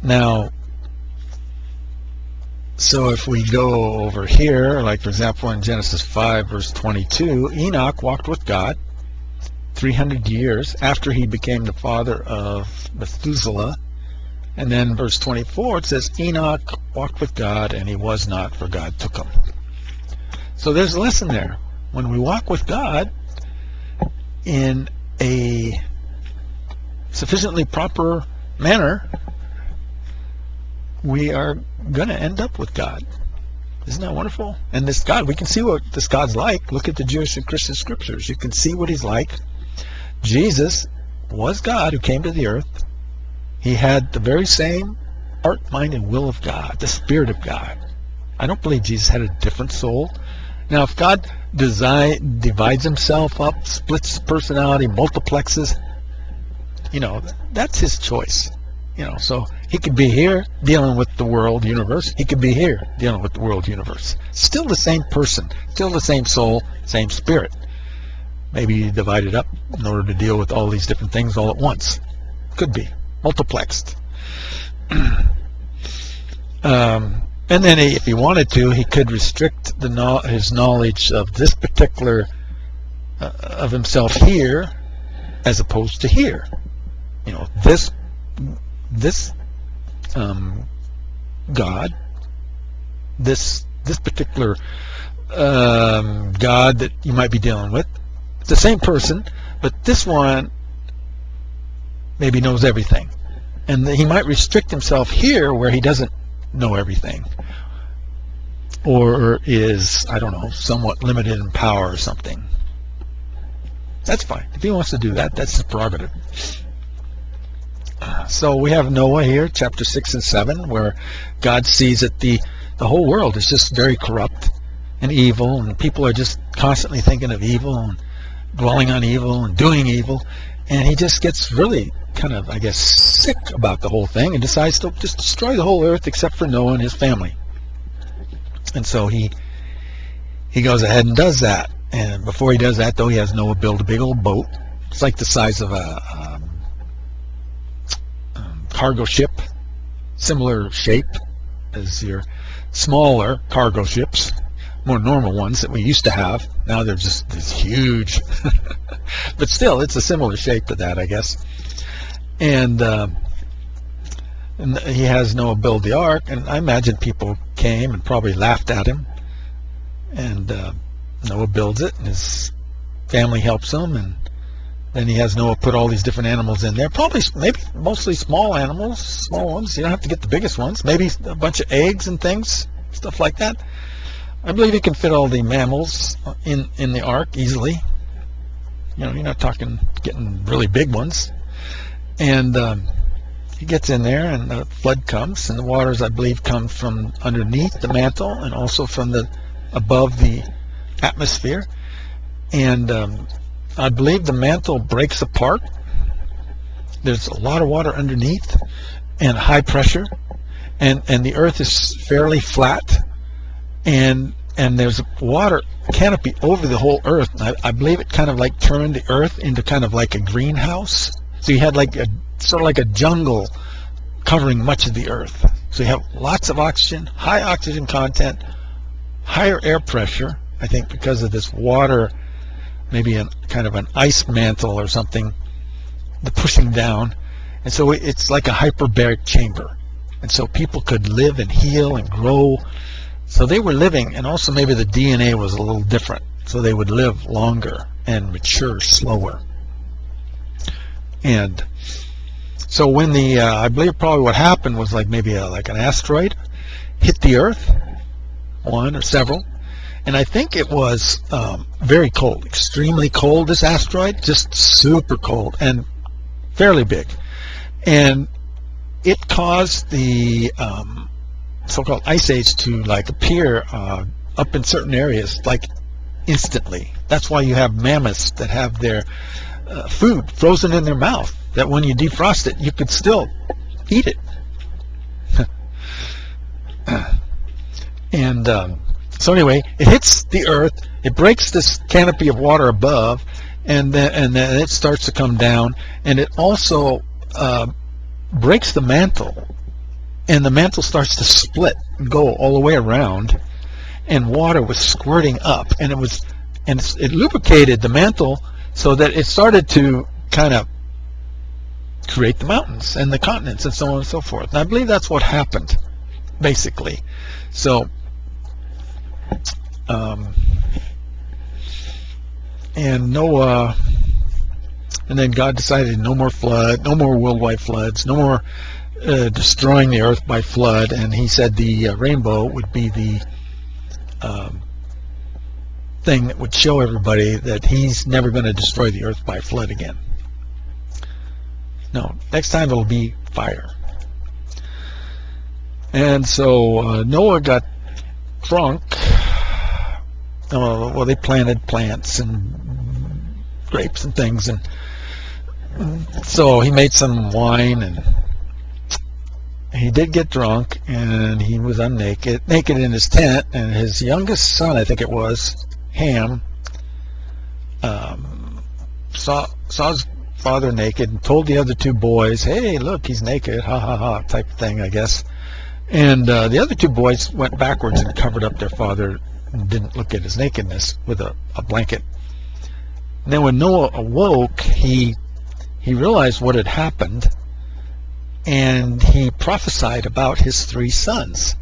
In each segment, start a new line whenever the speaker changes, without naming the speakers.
Now, so if we go over here, like for example in Genesis 5 verse 22, Enoch walked with God 300 years after he became the father of Methuselah. And then verse 24, it says, Enoch walked with God, and he was not, for God took him. So there's a lesson there. When we walk with God in a sufficiently proper manner, we are going to end up with God. Isn't that wonderful? And this God, we can see what this God's like. Look at the Jewish and Christian scriptures. You can see what he's like. Jesus was God who came to the earth. He had the very same heart, mind, and will of God, the Spirit of God. I don't believe Jesus had a different soul. Now, if God divides himself up, splits personality, multiplexes, that's his choice. So he could be here dealing with the world universe. He could be here dealing with the world universe. Still the same person, still the same soul, same spirit. Maybe divided up in order to deal with all these different things all at once. Could be multiplexed. And then if he wanted to, he could restrict his knowledge of this particular of himself here as opposed to here. This God, this particular God that you might be dealing with, it's the same person, but this one maybe knows everything, and he might restrict himself here where he doesn't know everything, or is, I don't know, somewhat limited in power or something. That's fine. If he wants to do that, that's his prerogative. So we have Noah here, chapter 6 and 7, where God sees that the whole world is just very corrupt and evil, and people are just constantly thinking of evil and dwelling on evil and doing evil, and he just gets really kind of, I guess, sick about the whole thing and decides to just destroy the whole earth except for Noah and his family. And so he goes ahead and does that. And before he does that, though, he has Noah build a big old boat. It's like the size of a cargo ship, similar shape as your smaller cargo ships, more normal ones that we used to have. Now they're just this huge, but still, it's a similar shape to that, I guess. And he has Noah build the ark, and I imagine people came and probably laughed at him. And Noah builds it, and his family helps him, and then he has Noah put all these different animals in there. Probably, maybe mostly small animals, small ones. You don't have to get the biggest ones. Maybe a bunch of eggs and things, stuff like that. I believe he can fit all the mammals in the ark easily. You're not talking getting really big ones. And he gets in there, and the flood comes, and the waters, I believe, come from underneath the mantle and also from above the atmosphere. And I believe the mantle breaks apart. There's a lot of water underneath and high pressure, and the earth is fairly flat, and there's a water canopy over the whole earth. I believe it kind of like turned the earth into kind of like a greenhouse. So you had sort of like a jungle covering much of the earth. So you have lots of oxygen, high oxygen content, higher air pressure, I think because of this water, maybe a kind of an ice mantle or something, the pushing down. And so it's like a hyperbaric chamber. And so people could live and heal and grow. So they were living, and also maybe the DNA was a little different. So they would live longer and mature slower. And so when I believe probably what happened was like maybe like an asteroid hit the earth, one or several, and I think it was very cold, extremely cold, this asteroid, just super cold and fairly big. And it caused the so-called ice age to like appear up in certain areas like instantly. That's why you have mammoths that have their food frozen in their mouth, that when you defrost it, you could still eat it. And so anyway, it hits the earth, it breaks this canopy of water above, and then it starts to come down, and it also breaks the mantle and the mantle starts to split and go all the way around, and water was squirting up, and it lubricated the mantle so that it started to kind of create the mountains and the continents and so on and so forth. And I believe that's what happened, basically. So, and Noah, and then God decided no more flood, no more worldwide floods, no more destroying the earth by flood, and he said the rainbow would be the thing that would show everybody that he's never going to destroy the earth by flood again. No, next time it'll be fire. And so Noah got drunk. Well, they planted plants and grapes and things, and so he made some wine, and he did get drunk, and he was naked in his tent, and his youngest son, I think it was, Ham, saw his father naked and told the other two boys, "Hey, look, he's naked, ha ha ha," type of thing, I guess. And the other two boys went backwards and covered up their father and didn't look at his nakedness with a blanket. And then when Noah awoke, he realized what had happened, and he prophesied about his three sons.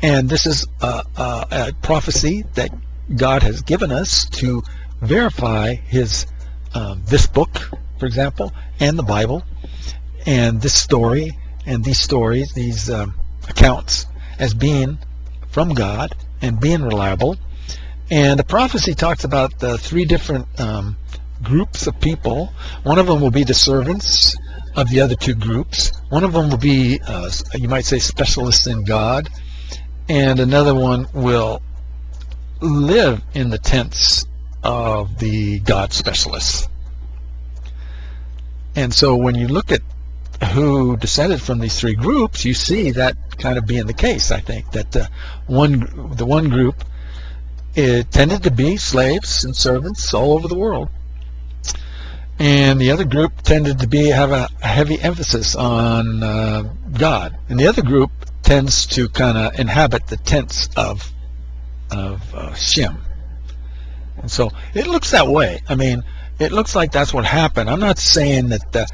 And this is a prophecy that God has given us to verify his this book, for example, and the Bible, and this story, and these stories, these accounts, as being from God and being reliable. And the prophecy talks about the three different groups of people. One of them will be the servants of the other two groups. One of them will be, you might say, specialists in God, and another one will live in the tents of the God specialists. And so when you look at who descended from these three groups, you see that kind of being the case. I think that the one group, it tended to be slaves and servants all over the world, and the other group tended to have a heavy emphasis on God, and the other group tends to kind of inhabit the tents of Shem. And so it looks that way. I mean, it looks like that's what happened. I'm not saying that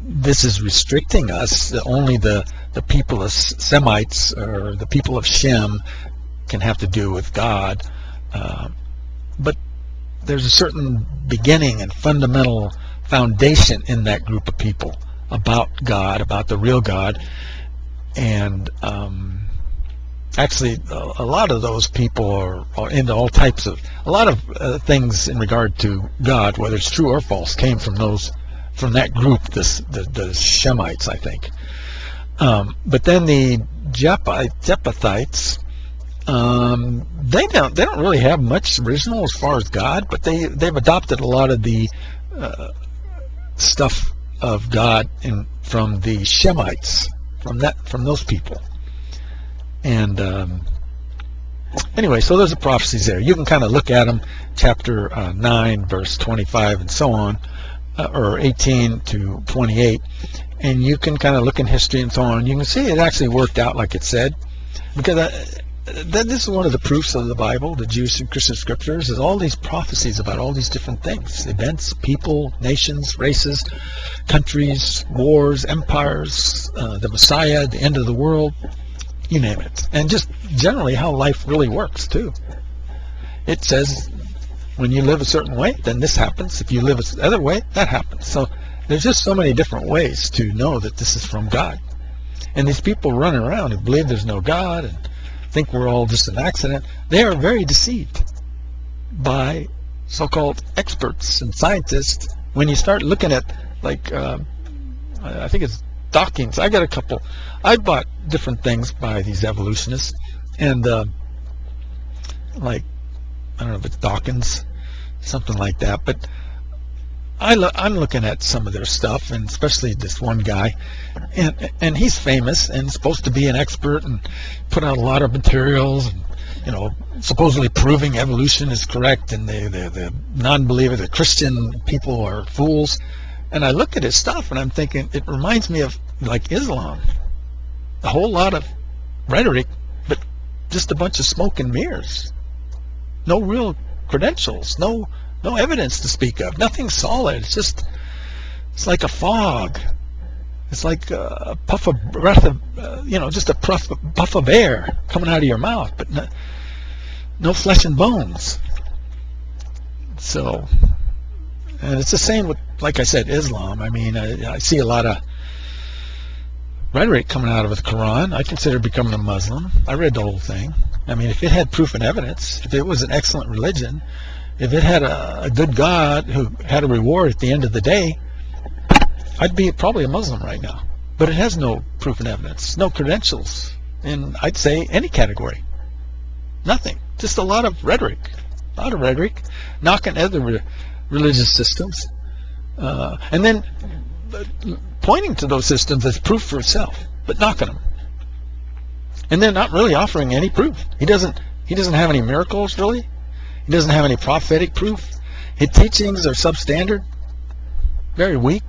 this is restricting us. Only the people of Semites or the people of Shem can have to do with God. But there's a certain beginning and fundamental foundation in that group of people about God, about the real God. And actually, a lot of those people are into all types of, a lot of things in regard to God, whether it's true or false, came from that group, the Shemites, I think. But then the Japhetites, they don't really have much original as far as God, but they've adopted a lot of the stuff of God from the Shemites, from those people. And anyway, so there's a prophecies there. You can kind of look at them, chapter 9, verse 25, and so on, or 18 to 28, and you can kind of look in history and so on. You can see it actually worked out like it said, because this is one of the proofs of the Bible, the Jewish and Christian scriptures, is all these prophecies about all these different things, events, people, nations, races, countries, wars, empires, the Messiah, the end of the world, you name it. And just generally how life really works too. It says when you live a certain way, then this happens. If you live the other way, that happens. So there's just so many different ways to know that this is from God. And these people running around who believe there's no God and think we're all just an accident, they are very deceived by so-called experts and scientists. When you start looking at, like, I think it's Dawkins. I bought different things by these evolutionists, and like, I don't know if it's Dawkins, something like that, but I'm looking at some of their stuff, and especially this one guy, and he's famous and supposed to be an expert and put out a lot of materials, and, you know, supposedly proving evolution is correct, and the non-believer, the Christian people are fools. And I look at his stuff and I'm thinking, it reminds me of like Islam. a whole lot of rhetoric, but just a bunch of smoke and mirrors. No real credentials, no evidence to speak of, nothing solid. It's like a fog. It's like a puff of breath of, just a puff of air coming out of your mouth, but no flesh and bones. So, and it's the same with, like I said, Islam. I mean, I see a lot of rhetoric coming out of the Quran. I consider becoming a Muslim. I read the whole thing. I mean, if it had proof and evidence, if it was an excellent religion, if it had a good God who had a reward at the end of the day, I'd be probably a Muslim right now. But it has no proof and evidence, no credentials in, I'd say, any category. Nothing. Just a lot of rhetoric. Knocking other religious systems. And then pointing to those systems as proof for itself, but knocking them. And then not really offering any proof. He doesn't have any miracles, really. He doesn't have any prophetic proof. His teachings are substandard, very weak.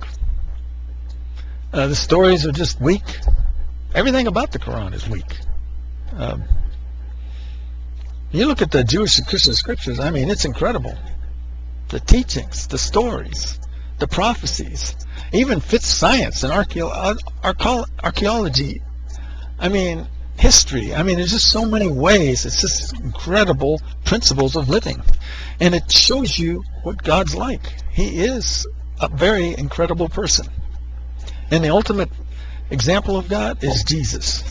The stories are just weak. Everything about the Quran is weak. You look at the Jewish and Christian scriptures, I mean, it's incredible. The teachings, the stories, the prophecies, even fits science and archaeology. I mean, history. I mean, there's just so many ways. It's just incredible principles of living. And it shows you what God's like. He is a very incredible person. And the ultimate example of God is Jesus.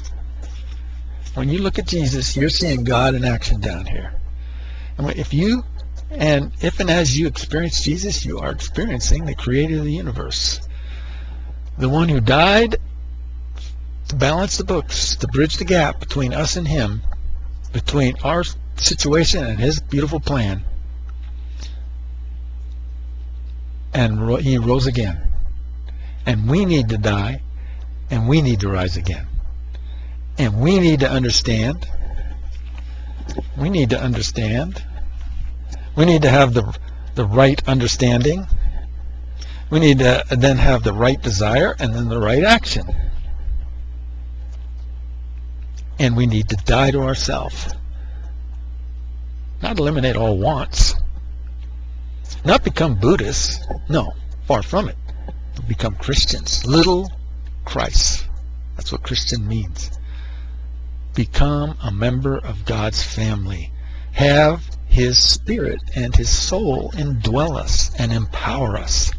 When you look at Jesus, you're seeing God in action down here. And if and as you experience Jesus, you are experiencing the creator of the universe. The one who died to balance the books, to bridge the gap between us and him, between our situation and his beautiful plan. And he rose again. And we need to die, and we need to rise again. And we need to understand. We need to have the right understanding. We need to then have the right desire and then the right action. And we need to die to ourselves. Not eliminate all wants. Not become Buddhists. No, far from it. Become Christians. Little Christ. That's what Christian means. Become a member of God's family. Have his spirit and his soul indwell us and empower us.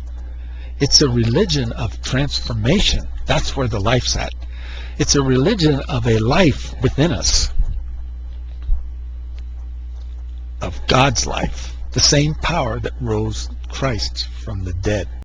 It's a religion of transformation. That's where the life's at. It's a religion of a life within us. Of God's life. The same power that rose Christ from the dead.